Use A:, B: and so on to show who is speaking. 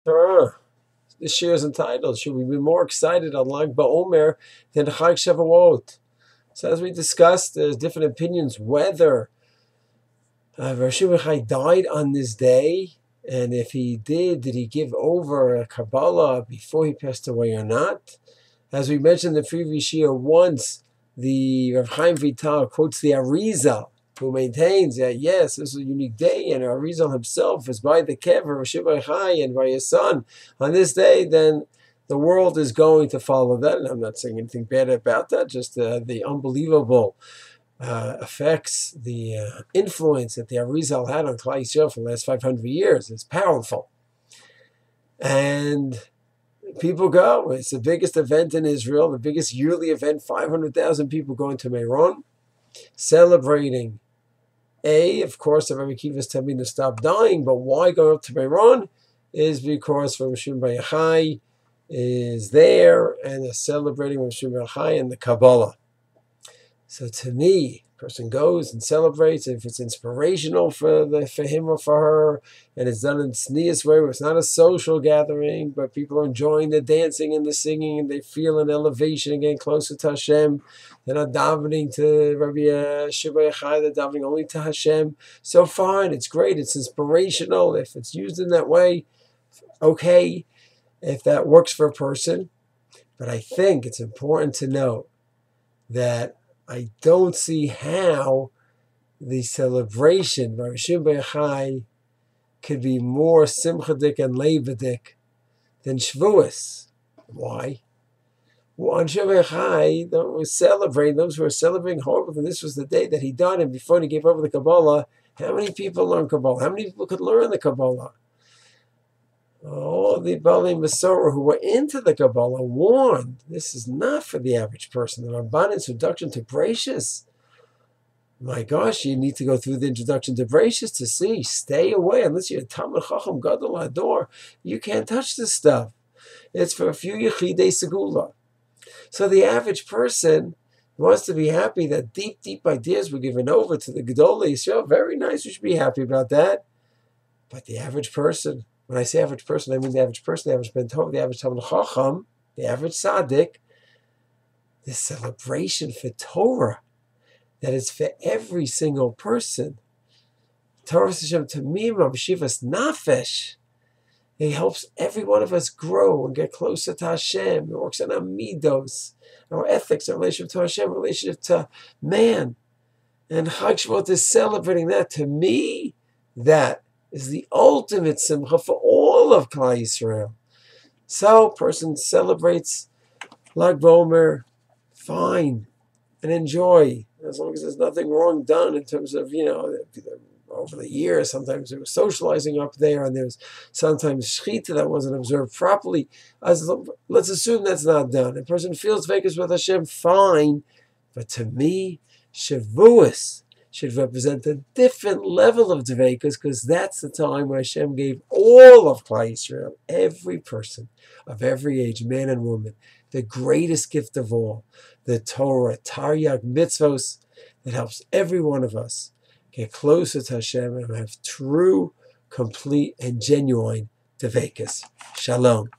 A: Torah. This year is entitled, should we be more excited on Lag Baomer than Chag Shavuot? So as we discussed, there's different opinions whether Rashi Bechai died on this day, and if he did he give over a Kabbalah before he passed away or not? As we mentioned in the previous year, once the Rav Chaim Vital quotes the Arizal, who maintains that yes, this is a unique day, and Arizal himself is by the kever of Shivai Chai and by his son on this day, then the world is going to follow that. And I'm not saying anything bad about that, just the unbelievable effects, the influence that the Arizal had on Klal Yisrael for the last 500 years is powerful. And people go. It's the biggest event in Israel, the biggest yearly event, 500,000 people going to Meron, celebrating of course, the Rabbi Akiva is telling to stop dying, but why go up to Meron? Is because Rabbi Shimon Bar Yochai is there and they're celebrating Rabbi Shimon Bar Yochai and the Kabbalah. So to me, a person goes and celebrates if it's inspirational for him or for her, and it's done in a tznius way, where it's not a social gathering, but people are enjoying the dancing and the singing, and they feel an elevation and getting closer to Hashem. They're not davening to Rabbi Shimon Bar Yochai, they're davening only to Hashem. So fine, it's great, it's inspirational. If it's used in that way, okay, if that works for a person. But I think it's important to know that I don't see how the celebration by Rishon Bar Yochai could be more simchadik and leivadik than Shavuos. Why? Well, on Rishon Bar Yochai, those who were celebrating horrible, and this was the day that he died, and before he gave over the Kabbalah, how many people learned Kabbalah? How many people could learn the Kabbalah? All the Bali Masorah who were into the Kabbalah warned, this is not for the average person. The Ramban's introduction to Bereshis, my gosh, you need to go through the introduction to Bereshis to see. Stay away, unless you're a Talmud Chacham Gadol Hador. You can't touch this stuff. It's for a few Yechidei Segula. So the average person wants to be happy that deep, deep ideas were given over to the Gedolei Yisrael. Very nice, we should be happy about that. But the average person, when I say average person, I mean the average person, the average Ben Tov, the average Talmud Chacham, the average Tzaddik, this celebration for Torah, that is for every single person. Torah Hashem Tamim Shivas Nafesh. It helps every one of us grow and get closer to Hashem. It works on our midos, our ethics, our relationship to Hashem, relationship to man. And Chag Shavuot is celebrating that. To me, that is the ultimate simcha for all of Klal Yisrael. So, person celebrates Lag Baomer, fine, and enjoy, as long as there's nothing wrong done in terms of, over the years, sometimes there was socializing up there, and there's sometimes shechita that wasn't observed properly. Let's assume that's not done. A person feels vekas with Hashem, fine, but to me, Shavuos should represent a different level of dveikus, because that's the time where Hashem gave all of Klal Yisrael, every person of every age, man and woman, the greatest gift of all, the Torah, Taryag mitzvos, that helps every one of us get closer to Hashem and have true, complete, and genuine dveikus. Shalom.